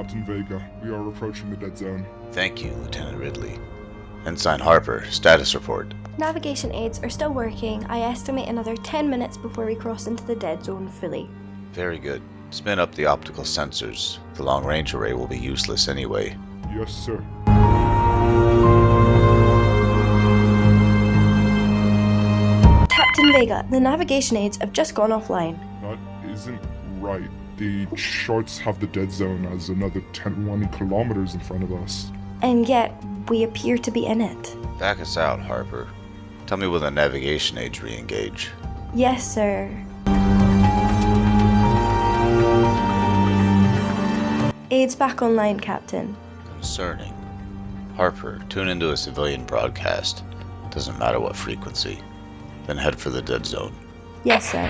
Captain Vega. We are approaching the dead zone. Thank you, Lieutenant Ridley. Ensign Harper, status report. Navigation aids are still working. I estimate another 10 minutes before we cross into the dead zone fully. Very good. Spin up the optical sensors. The long-range array will be useless anyway. Yes, sir. Captain Vega, the navigation aids have just gone offline. That isn't right. The charts have the dead zone as another 10 kilometers in front of us. And yet, we appear to be in it. Back us out, Harper. Tell me when the navigation aids re-engage. Yes, sir. Aids back online, Captain. Concerning. Harper, tune into a civilian broadcast. Doesn't matter what frequency. Then head for the dead zone. Yes, sir.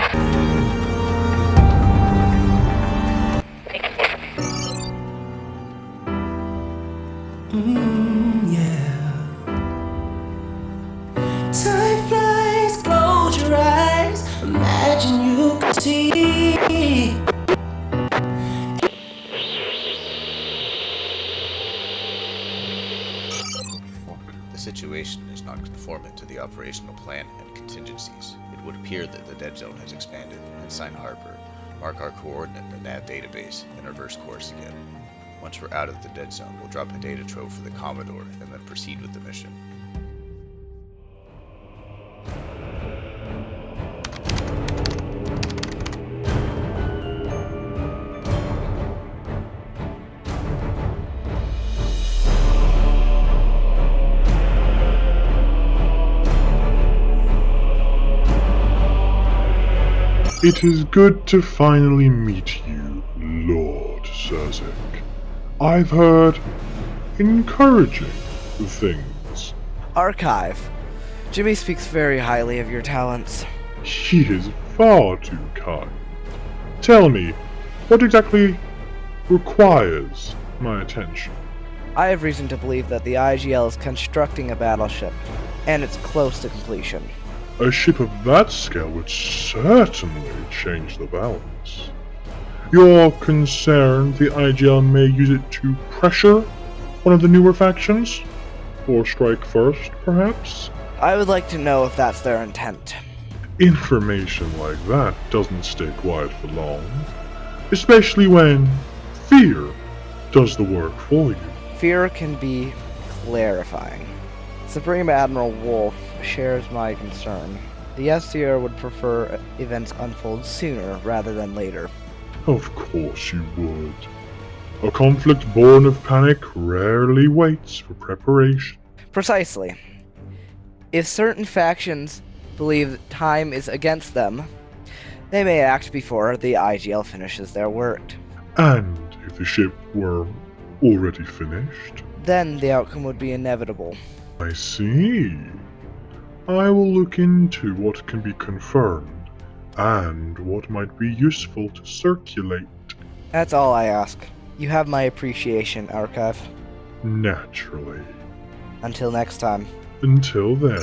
Time flies, close your eyes. Imagine you could see. The situation is not conformant to the operational plan and contingencies. It would appear that the dead zone has expanded. Ensign Harper, mark our coordinate in the nav database and reverse course again. Once we're out of the dead zone, we'll drop a data trove for the Commodore and then proceed with the mission. It is good to finally meet you, Lord Cersei. I've heard encouraging things. Archive. Jimmy speaks very highly of your talents. He is far too kind. Tell me, what exactly requires my attention? I have reason to believe that the IGL is constructing a battleship, and it's close to completion. A ship of that scale would certainly change the balance. You're concerned the IGL may use it to pressure one of the newer factions? Or strike first, perhaps? I would like to know if that's their intent. Information like that doesn't stay quiet for long. Especially when fear does the work for you. Fear can be clarifying. Supreme Admiral Wolf shares my concern. The SCR would prefer events unfold sooner rather than later. Of course you would. A conflict born of panic rarely waits for preparation. Precisely. If certain factions believe that time is against them, they may act before the IGL finishes their work. And if the ship were already finished? Then the outcome would be inevitable. I see. I will look into what can be confirmed, and what might be useful to circulate. That's all I ask. You have my appreciation, Archive. Naturally. Until next time. Until then.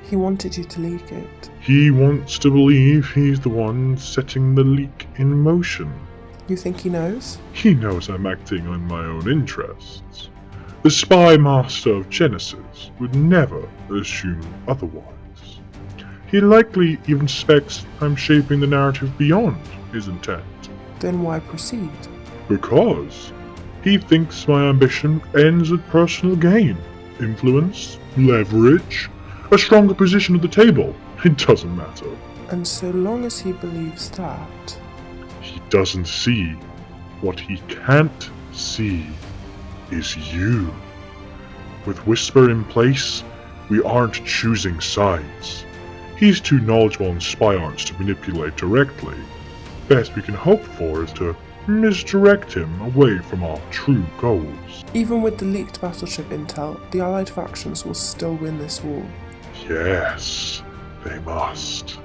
He wanted you to leak it. He wants to believe he's the one setting the leak in motion. You think he knows? He knows I'm acting on my own interests. The spy master of Genesis would never assume otherwise. He likely even suspects I'm shaping the narrative beyond his intent. Then why proceed? Because he thinks my ambition ends at personal gain, influence, leverage, a stronger position at the table. It doesn't matter. And so long as he believes that... He doesn't see. What he can't see is you. With Whisper in place, we aren't choosing sides. He's too knowledgeable in spy arts to manipulate directly. Best we can hope for is to misdirect him away from our true goals. Even with the leaked battleship intel, the Allied factions will still win this war. Yes, they must.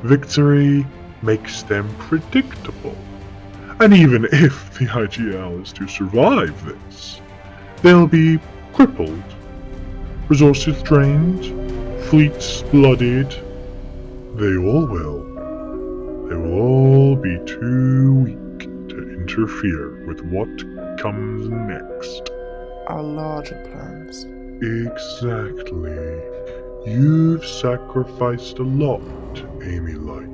Victory makes them predictable. And even if the IGL is to survive this, they'll be crippled, resources drained, fleets bloodied. They all will. They will all be too weak to interfere with what comes next. Our larger plans. Exactly. You've sacrificed a lot, Amy Light.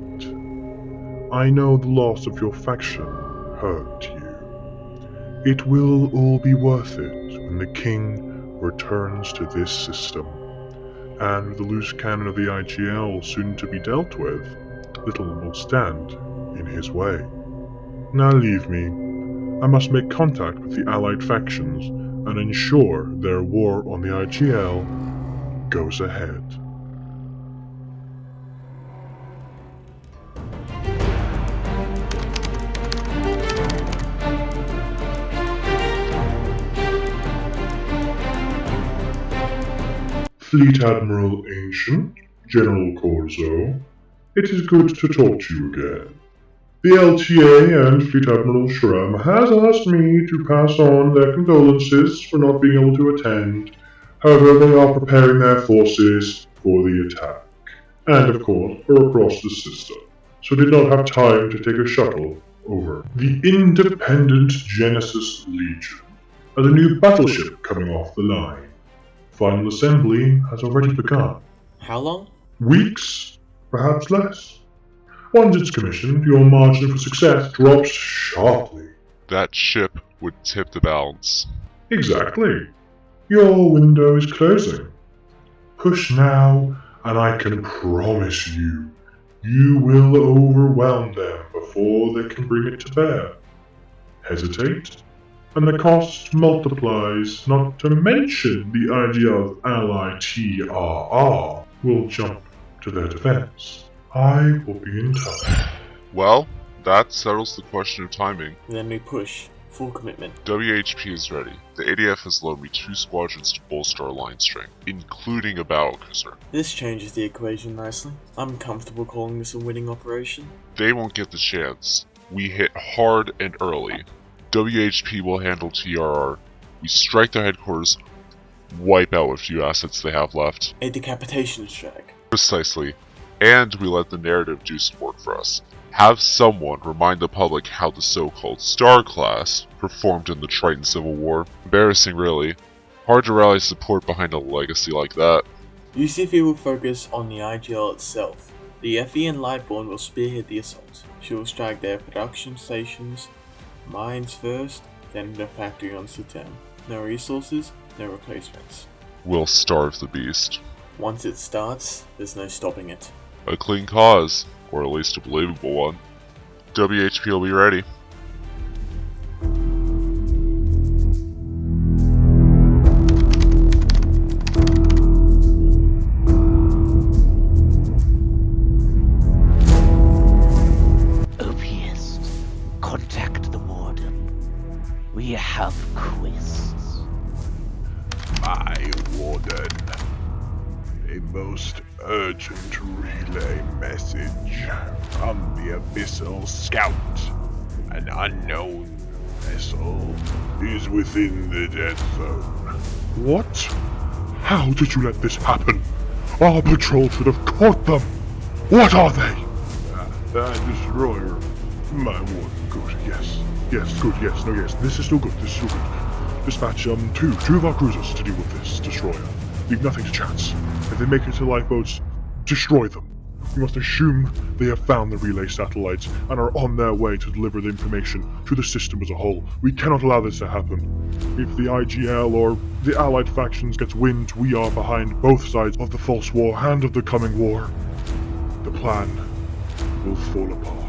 I know the loss of your faction hurt you. It will all be worth it when the king returns to this system. And with the loose cannon of the IGL soon to be dealt with, little will stand in his way. Now leave me. I must make contact with the allied factions and ensure their war on the IGL goes ahead. Fleet Admiral Ancient, General Corzo, it is good to talk to you again. The LTA and Fleet Admiral Shram has asked me to pass on their condolences for not being able to attend. However, they are preparing their forces for the attack, and of course for across the system, so did not have time to take a shuttle over. The Independent Genesis Legion has a new battleship coming off the line. Final assembly has already begun. How long? Weeks, perhaps less. Once it's commissioned, your margin for success drops sharply. That ship would tip the balance. Exactly. Your window is closing. Push now, and I can promise you, you will overwhelm them before they can bring it to bear. Hesitate, and the cost multiplies, not to mention the IGL's ally TRR will jump to their defense. I will be in touch. Well, that settles the question of timing. Then we push. Full commitment. WHP is ready. The ADF has loaned me 2 squadrons to bolster our line strength, including a battlecruiser. This changes the equation nicely. I'm comfortable calling this a winning operation. They won't get the chance. We hit hard and early. WHP will handle TRR. We strike their headquarters, wipe out what few assets they have left. A decapitation strike. Precisely. And we let the narrative do some work for us. Have someone remind the public how the so-called Star Class performed in the Triton Civil War. Embarrassing, really. Hard to rally support behind a legacy like that. UCV will focus on the IGL itself. The FE and Lightborn will spearhead the assault. She will strike their production stations, mines first, then the factory on Sutem. No resources, no replacements. We'll starve the beast. Once it starts, there's no stopping it. A clean cause, or at least a believable one. WHP will be ready. OPS, contact the Warden. We have quests. My Warden. A most urgent relay message from the Abyssal Scout. An unknown vessel is within the dead zone. What? How did you let this happen? Our patrol should have caught them. What are they? That destroyer. My Warden. Good. Yes. Yes. Good. Yes. No. Yes. This is still good. This is still good. Dispatch two of our cruisers to deal with this destroyer. Leave nothing to chance. If they make it to lifeboats, destroy them. We must assume they have found the relay satellites and are on their way to deliver the information to the system as a whole. We cannot allow this to happen. If the IGL or the Allied factions gets wind we are behind both sides of the false war and of the coming war, the plan will fall apart.